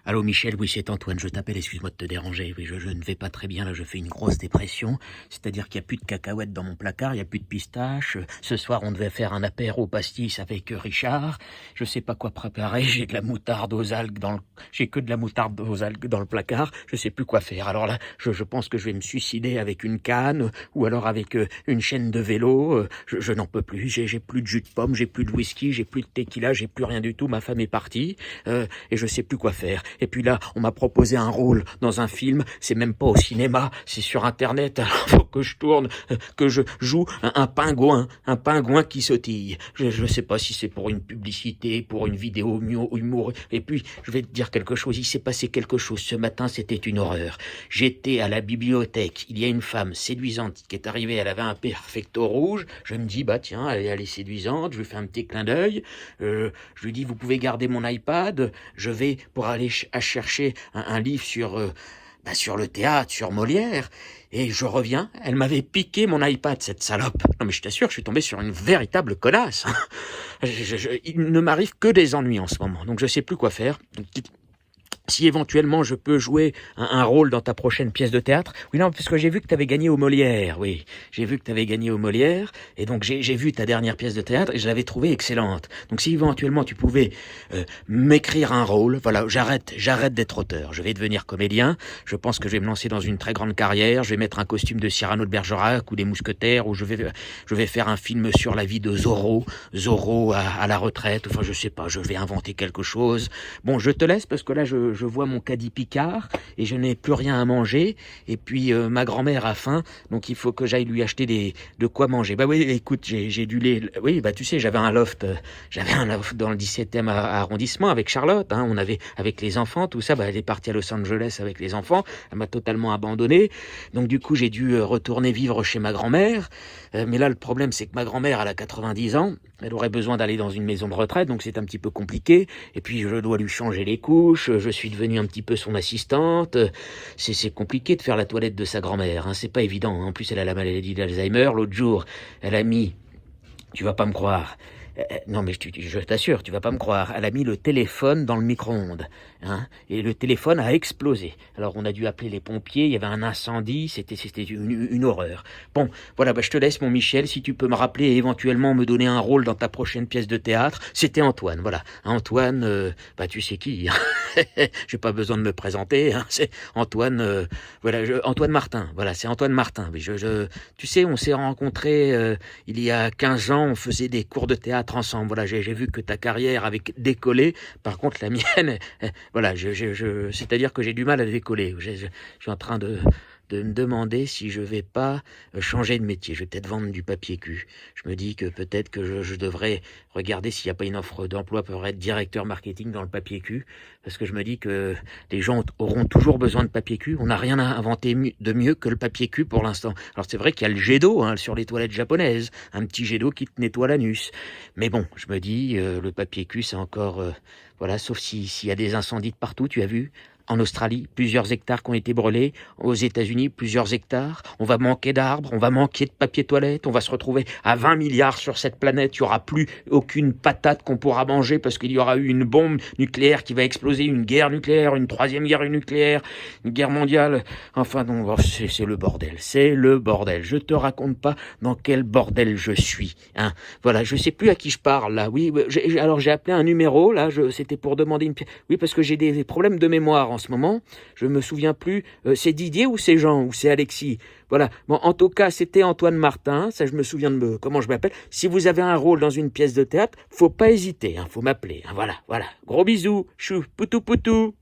Allô Michel, oui c'est Antoine, je t'appelle, excuse-moi de te déranger, oui, je ne vais pas très bien, là je fais une grosse dépression, c'est-à-dire qu'il n'y a plus de cacahuètes dans mon placard, il n'y a plus de pistaches, ce soir on devait faire un apéro pastis avec Richard, je sais pas quoi préparer, j'ai de la moutarde aux algues j'ai que de la moutarde aux algues dans le placard, je sais plus quoi faire, alors là je pense que je vais me suicider avec une canne, ou alors avec une chaîne de vélo, je n'en peux plus, j'ai plus de jus de pomme, j'ai plus de whisky, j'ai plus de tequila, j'ai plus rien du tout, ma femme est partie, et je sais plus quoi faire. Et puis là, on m'a proposé un rôle dans un film, c'est même pas au cinéma, c'est sur internet, alors faut que je tourne, que je joue un pingouin qui sautille. Je sais pas si c'est pour une publicité, pour une vidéo humour. Et puis, je vais te dire quelque chose, il s'est passé quelque chose ce matin, c'était une horreur. J'étais à la bibliothèque, il y a une femme séduisante qui est arrivée, elle avait un perfecto rouge, je me dis, bah tiens, elle est séduisante, je lui fais un petit clin d'œil, je lui dis, vous pouvez garder mon iPad, je vais pour aller à chercher un livre sur le théâtre, sur Molière, et je reviens, elle m'avait piqué mon iPad, cette salope. Non mais je t'assure, je suis tombé sur une véritable connasse. Il ne m'arrive que des ennuis en ce moment, donc je sais plus quoi faire. Donc, si éventuellement je peux jouer un rôle dans ta prochaine pièce de théâtre. Oui, non, parce que j'ai vu que tu avais gagné au Molière, oui. J'ai vu que tu avais gagné au Molière, et donc j'ai vu ta dernière pièce de théâtre, et je l'avais trouvée excellente. Donc si éventuellement tu pouvais m'écrire un rôle, voilà, j'arrête d'être auteur. Je vais devenir comédien, je pense que je vais me lancer dans une très grande carrière, je vais mettre un costume de Cyrano de Bergerac ou des Mousquetaires, ou je vais faire un film sur la vie de Zorro à la retraite, enfin je sais pas, je vais inventer quelque chose. Bon, je te laisse, parce que là je vois mon caddie Picard et je n'ai plus rien à manger, et puis ma grand-mère a faim, donc il faut que j'aille lui acheter de quoi manger. Bah oui, écoute, j'ai du lait. Oui, bah tu sais, j'avais un loft dans le 17e arrondissement avec Charlotte, hein, on avait avec les enfants, tout ça, bah elle est partie à Los Angeles avec les enfants, elle m'a totalement abandonné. Donc du coup, j'ai dû retourner vivre chez ma grand-mère. Mais là le problème, c'est que ma grand-mère, elle a 90 ans, elle aurait besoin d'aller dans une maison de retraite, donc c'est un petit peu compliqué, et puis je dois lui changer les couches, je suis devenue un petit peu son assistante. C'est compliqué de faire la toilette de sa grand-mère, hein, c'est pas évident. En plus, elle a la maladie d'Alzheimer. L'autre jour, elle a mis, tu vas pas me croire, non mais je t'assure, tu vas pas me croire, elle a mis le téléphone dans le micro-ondes, hein, et le téléphone a explosé. Alors on a dû appeler les pompiers, il y avait un incendie, c'était une horreur. Bon, voilà, bah je te laisse mon Michel, si tu peux me rappeler et éventuellement me donner un rôle dans ta prochaine pièce de théâtre. C'était Antoine, voilà. Antoine, bah tu sais qui, hein. J'ai pas besoin de me présenter, hein. C'est Antoine, voilà, Antoine Martin, voilà, c'est Antoine Martin. Oui, tu sais, on s'est rencontrés il y a 15 ans, on faisait des cours de théâtre ensemble. Voilà, j'ai vu que ta carrière avait décollé. Par contre, la mienne, voilà, c'est-à-dire que j'ai du mal à décoller. Je suis en train de me demander si je vais pas changer de métier. Je vais peut-être vendre du papier cul. Je me dis que peut-être que je devrais regarder s'il n'y a pas une offre d'emploi pour être directeur marketing dans le papier cul, parce que je me dis que les gens auront toujours besoin de papier cul. On n'a rien à inventer de mieux que le papier cul pour l'instant. Alors c'est vrai qu'il y a le jet d'eau, hein, sur les toilettes japonaises, un petit jet d'eau qui te nettoie l'anus. Mais bon, je me dis, le papier cul, c'est encore, voilà, sauf s'il y a des incendies de partout, tu as vu. En Australie, plusieurs hectares qui ont été brûlés. Aux États-Unis, plusieurs hectares. On va manquer d'arbres, on va manquer de papier toilette, on va se retrouver à 20 milliards sur cette planète. Il n'y aura plus aucune patate qu'on pourra manger parce qu'il y aura eu une bombe nucléaire qui va exploser, une guerre nucléaire, une troisième guerre nucléaire, une guerre mondiale. Enfin, non, c'est le bordel. C'est le bordel. Je te raconte pas dans quel bordel je suis, hein. Voilà, je sais plus à qui je parle, là. Oui, alors j'ai appelé un numéro, là, c'était pour demander une pièce. Oui, parce que j'ai des problèmes de mémoire en ce moment, je me souviens plus, c'est Didier ou c'est Jean ou c'est Alexis. Voilà. Bon, en tout cas, c'était Antoine Martin, ça je me souviens de comment je m'appelle. Si vous avez un rôle dans une pièce de théâtre, faut pas hésiter, hein, faut m'appeler. Hein, voilà. Gros bisous, chou, poutou poutou.